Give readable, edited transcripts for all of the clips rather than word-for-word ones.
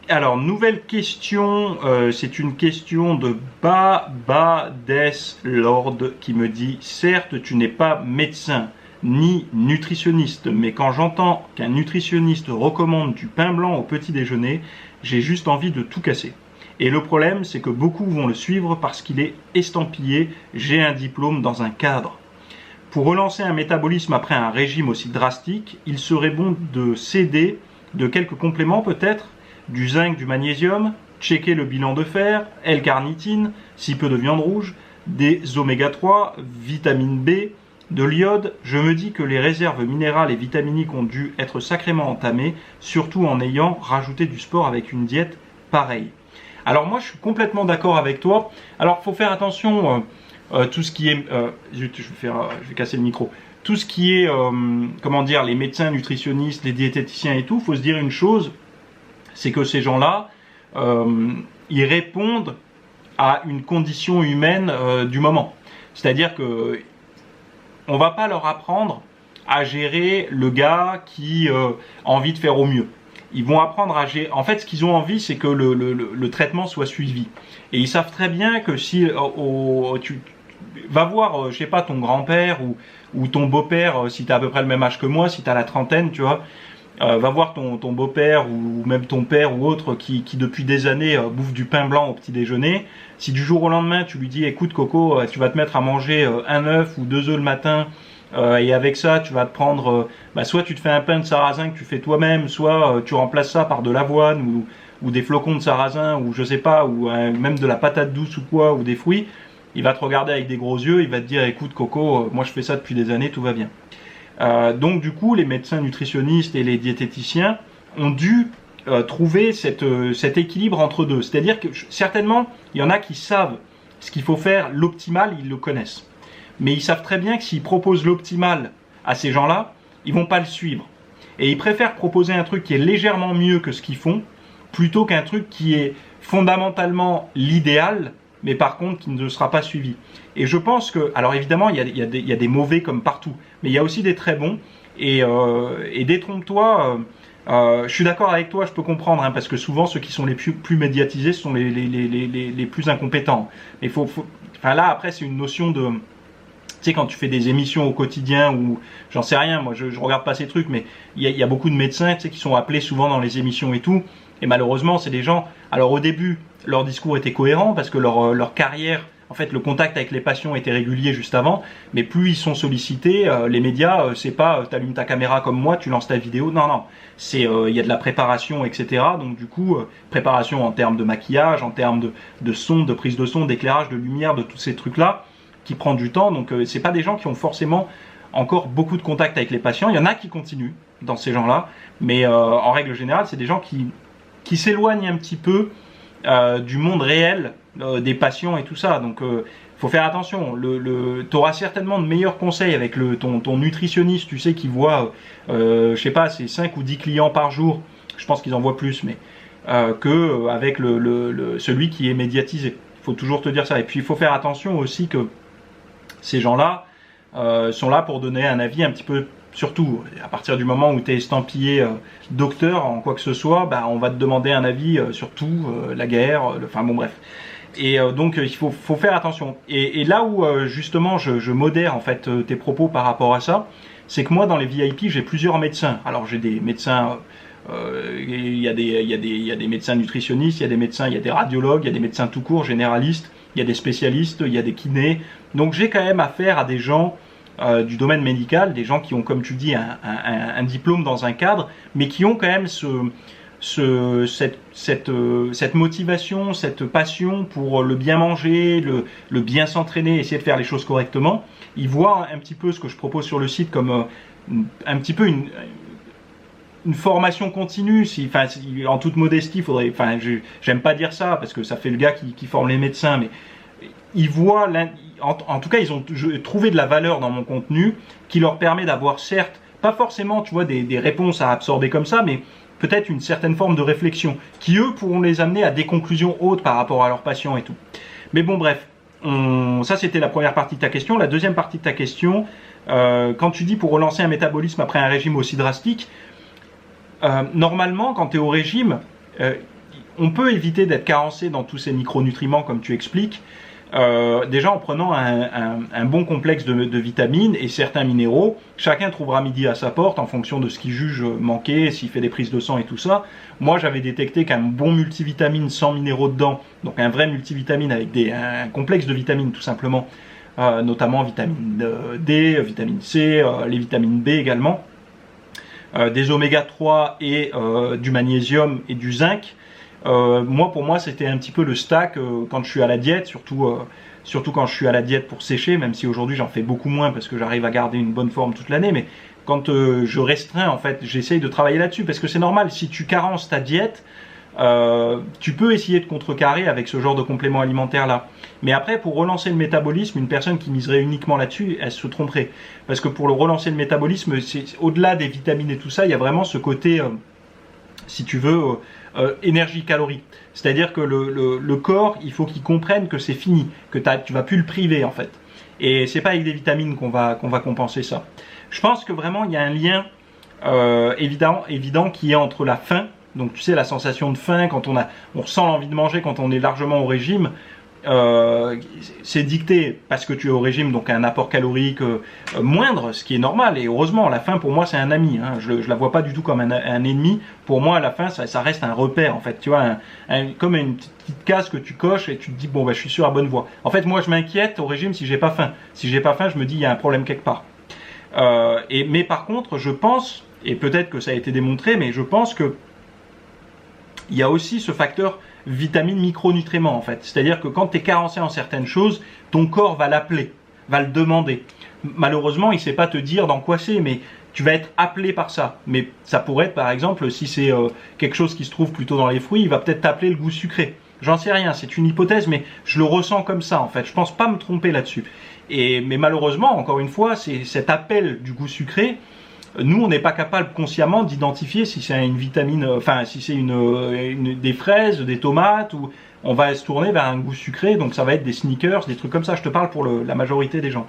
Alors, nouvelle question, c'est une question de Des Lord qui me dit « Certes, tu n'es pas médecin ni nutritionniste, mais quand j'entends qu'un nutritionniste recommande du pain blanc au petit déjeuner, j'ai juste envie de tout casser. Et le problème, c'est que beaucoup vont le suivre parce qu'il est estampillé « J'ai un diplôme dans un cadre ». Pour relancer un métabolisme après un régime aussi drastique, il serait bon de s'aider de quelques compléments peut-être, du zinc, du magnésium, checker le bilan de fer, L-carnitine, si peu de viande rouge, des oméga 3, vitamine B, de l'iode. Je me dis que les réserves minérales et vitaminiques ont dû être sacrément entamées, surtout en ayant rajouté du sport avec une diète pareille. Alors moi je suis complètement d'accord avec toi. Alors il faut faire attention, tout ce qui est... je vais casser le micro. Tout ce qui est, comment dire, les médecins, nutritionnistes, les diététiciens et tout, il faut se dire une chose, c'est que ces gens-là, ils répondent à une condition humaine du moment. C'est-à-dire que on va pas leur apprendre à gérer le gars qui a envie de faire au mieux. Ils vont apprendre à gérer. En fait, ce qu'ils ont envie, c'est que le traitement soit suivi. Et ils savent très bien que si tu vas voir, je sais pas, ton grand-père ou ton beau-père, si tu as à peu près le même âge que moi, si tu as la trentaine, tu vois. Va voir ton beau-père ou même ton père ou autre qui depuis des années bouffe du pain blanc au petit déjeuner. Si du jour au lendemain tu lui dis écoute Coco, tu vas te mettre à manger un œuf ou 2 œufs le matin et avec ça tu vas te prendre soit tu te fais un pain de sarrasin que tu fais toi-même, soit tu remplaces ça par de l'avoine ou des flocons de sarrasin ou je sais pas ou même de la patate douce ou quoi ou des fruits. Il va te regarder avec des gros yeux, il va te dire écoute Coco, moi je fais ça depuis des années, tout va bien. Donc du coup, les médecins nutritionnistes et les diététiciens ont dû trouver cet équilibre entre deux. C'est-à-dire que certainement, il y en a qui savent ce qu'il faut faire, l'optimal, ils le connaissent. Mais ils savent très bien que s'ils proposent l'optimal à ces gens-là, ils vont pas le suivre. Et ils préfèrent proposer un truc qui est légèrement mieux que ce qu'ils font, plutôt qu'un truc qui est fondamentalement l'idéal, mais par contre qui ne sera pas suivi. Et je pense que, alors évidemment, il y a des mauvais comme partout, mais il y a aussi des très bons, et détrompe-toi, je suis d'accord avec toi, je peux comprendre, hein, parce que souvent ceux qui sont les plus médiatisés sont les plus incompétents. Mais enfin là, après, c'est une notion de... Tu sais, quand tu fais des émissions au quotidien ou j'en sais rien, moi je regarde pas ces trucs, mais il y a beaucoup de médecins, tu sais, qui sont appelés souvent dans les émissions et tout, et malheureusement, c'est des gens... Alors au début, leur discours était cohérent parce que leur carrière, en fait, le contact avec les patients était régulier juste avant, mais plus ils sont sollicités, les médias, c'est pas t'allumes ta caméra comme moi, tu lances ta vidéo, non, c'est il y a de la préparation, etc. Donc du coup, préparation en termes de maquillage, en termes de son, de prise de son, d'éclairage, de lumière, de tous ces trucs-là, qui prend du temps. Donc c'est pas des gens qui ont forcément encore beaucoup de contact avec les patients. Il y en a qui continuent dans ces gens-là, mais en règle générale, c'est des gens qui s'éloignent un petit peu du monde réel des patients et tout ça. Donc faut faire attention. Tu auras certainement de meilleurs conseils avec ton nutritionniste, tu sais, qui voit je sais pas, c'est 5 ou 10 clients par jour, je pense qu'ils en voient plus, mais que avec celui qui est médiatisé. Il faut toujours te dire ça. Et puis il faut faire attention aussi que ces gens-là sont là pour donner un avis un petit peu. Surtout, à partir du moment où tu es estampillé docteur en quoi que ce soit, on va te demander un avis sur tout, la guerre, enfin bon bref. Et donc il faut faire attention. Et là où justement je modère en fait tes propos par rapport à ça, c'est que moi dans les VIP j'ai plusieurs médecins. Alors j'ai des médecins, il y a des médecins nutritionnistes, il y a des médecins, il y a des radiologues, il y a des médecins tout court, généralistes, il y a des spécialistes, il y a des kinés. Donc j'ai quand même affaire à des gens du domaine médical, des gens qui ont, comme tu dis, un diplôme dans un cadre, mais qui ont quand même cette motivation, cette passion pour le bien manger, le bien s'entraîner, essayer de faire les choses correctement. Ils voient un petit peu ce que je propose sur le site comme un petit peu une formation continue. En toute modestie, j'aime pas dire ça parce que ça fait le gars qui forme les médecins, mais ils voient, en tout cas, ils ont trouvé de la valeur dans mon contenu qui leur permet d'avoir, certes, pas forcément, tu vois, des réponses à absorber comme ça, mais peut-être une certaine forme de réflexion qui, eux, pourront les amener à des conclusions hautes par rapport à leurs patients et tout. Mais bon, bref, ça c'était la première partie de ta question. La deuxième partie de ta question, quand tu dis pour relancer un métabolisme après un régime aussi drastique, normalement, quand tu es au régime, on peut éviter d'être carencé dans tous ces micronutriments comme tu expliques, déjà en prenant un bon complexe de vitamines et certains minéraux. Chacun trouvera midi à sa porte en fonction de ce qu'il juge manquer, s'il fait des prises de sang et tout ça. Moi j'avais détecté qu'un bon multivitamine sans minéraux dedans, donc un vrai multivitamine avec un complexe de vitamines tout simplement, notamment vitamine D, vitamine C, les vitamines B également, des oméga 3 et du magnésium et du zinc. Pour moi, c'était un petit peu le stack quand je suis à la diète, surtout quand je suis à la diète pour sécher, même si aujourd'hui j'en fais beaucoup moins parce que j'arrive à garder une bonne forme toute l'année, mais quand je restreins, en fait, j'essaye de travailler là-dessus parce que c'est normal, si tu carences ta diète, tu peux essayer de contrecarrer avec ce genre de complément alimentaire là. Mais après, pour relancer le métabolisme, une personne qui miserait uniquement là-dessus, elle se tromperait. Parce que pour relancer le métabolisme, au-delà des vitamines et tout ça, il y a vraiment ce côté, si tu veux, énergie calorique. C'est-à-dire que le corps, il faut qu'il comprenne que c'est fini, que tu vas plus le priver en fait. Et c'est pas avec des vitamines qu'on va compenser ça. Je pense que vraiment il y a un lien évident qui est entre la faim, donc tu sais la sensation de faim quand on ressent l'envie de manger quand on est largement au régime. C'est dicté parce que tu es au régime, donc un apport calorique moindre, ce qui est normal, et heureusement. La faim pour moi c'est un ami, hein. Je la vois pas du tout comme un ennemi. Pour moi la faim ça reste un repère en fait, tu vois, comme une petite case que tu coches et tu te dis bon bah je suis sur la bonne voie. En fait moi je m'inquiète au régime si j'ai pas faim. Si j'ai pas faim je me dis il y a un problème quelque part. Mais par contre je pense, et peut-être que ça a été démontré, mais je pense que il y a aussi ce facteur vitamines, micronutriments en fait. C'est-à-dire que quand tu es carencé en certaines choses, ton corps va l'appeler, va le demander. Malheureusement, il ne sait pas te dire dans quoi c'est, mais tu vas être appelé par ça. Mais ça pourrait être par exemple, si c'est quelque chose qui se trouve plutôt dans les fruits, il va peut-être t'appeler le goût sucré. J'en sais rien, c'est une hypothèse, mais je le ressens comme ça en fait. Je pense pas me tromper là-dessus. Mais malheureusement, encore une fois, c'est cet appel du goût sucré. Nous, on n'est pas capable consciemment d'identifier si c'est une vitamine, enfin si c'est des fraises, des tomates, ou on va se tourner vers un goût sucré, donc ça va être des sneakers, des trucs comme ça. Je te parle pour la majorité des gens.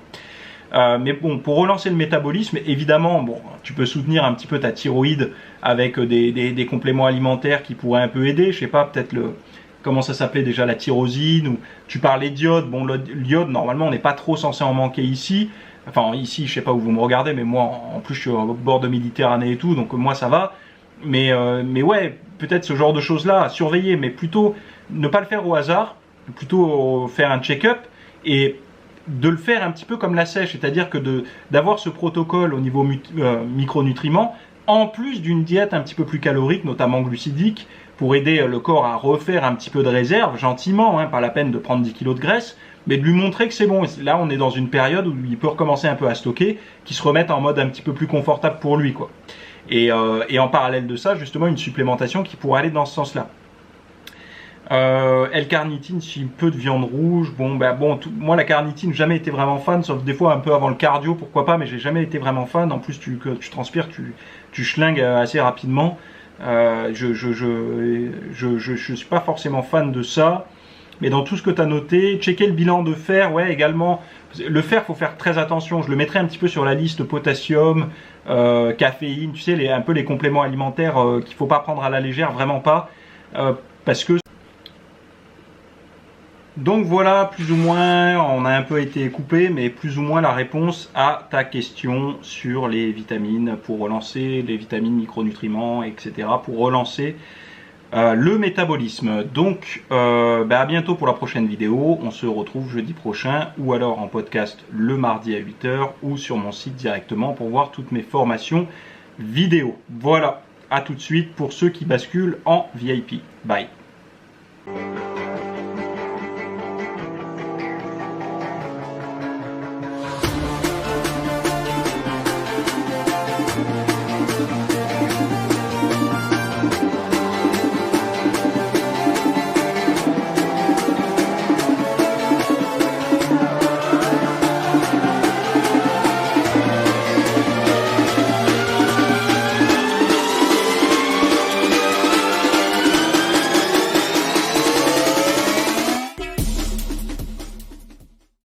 Mais bon, pour relancer le métabolisme, évidemment, bon, tu peux soutenir un petit peu ta thyroïde avec des compléments alimentaires qui pourraient un peu aider. Je sais pas, peut-être comment ça s'appelait déjà, la tyrosine, ou tu parlais d'iode. Bon, l'iode, normalement, on n'est pas trop censé en manquer ici. Enfin, ici, je sais pas où vous me regardez, mais moi, en plus, je suis au bord de Méditerranée et tout, donc moi, ça va. Mais ouais, peut-être ce genre de choses-là à surveiller, mais plutôt ne pas le faire au hasard, plutôt faire un check-up et de le faire un petit peu comme la sèche, c'est-à-dire que d'avoir ce protocole au niveau micronutriments, en plus d'une diète un petit peu plus calorique, notamment glucidique, pour aider le corps à refaire un petit peu de réserve, gentiment, hein, pas la peine de prendre 10 kg de graisse, mais de lui montrer que c'est bon. Là, on est dans une période où il peut recommencer un peu à stocker, qu'il se remette en mode un petit peu plus confortable pour lui, quoi. Et en parallèle de ça, justement, une supplémentation qui pourrait aller dans ce sens-là. L-carnitine, si peu de viande rouge, moi la carnitine, jamais été vraiment fan, sauf des fois un peu avant le cardio, pourquoi pas, mais j'ai jamais été vraiment fan. En plus, tu transpires, tu schlingues assez rapidement. Je suis pas forcément fan de ça. Mais dans tout ce que tu as noté, checker le bilan de fer, ouais, également. Le fer, faut faire très attention. Je le mettrai un petit peu sur la liste potassium, caféine, tu sais, un peu les compléments alimentaires qu'il faut pas prendre à la légère, vraiment pas. Parce que... Donc voilà, plus ou moins, on a un peu été coupé, mais plus ou moins la réponse à ta question sur les vitamines, pour relancer les vitamines, micronutriments, etc., pour relancer le métabolisme. Donc à bientôt pour la prochaine vidéo. On se retrouve jeudi prochain, ou alors en podcast le mardi à 8 h, ou sur mon site directement pour voir toutes mes formations vidéo. Voilà, à tout de suite pour ceux qui basculent en VIP. Bye.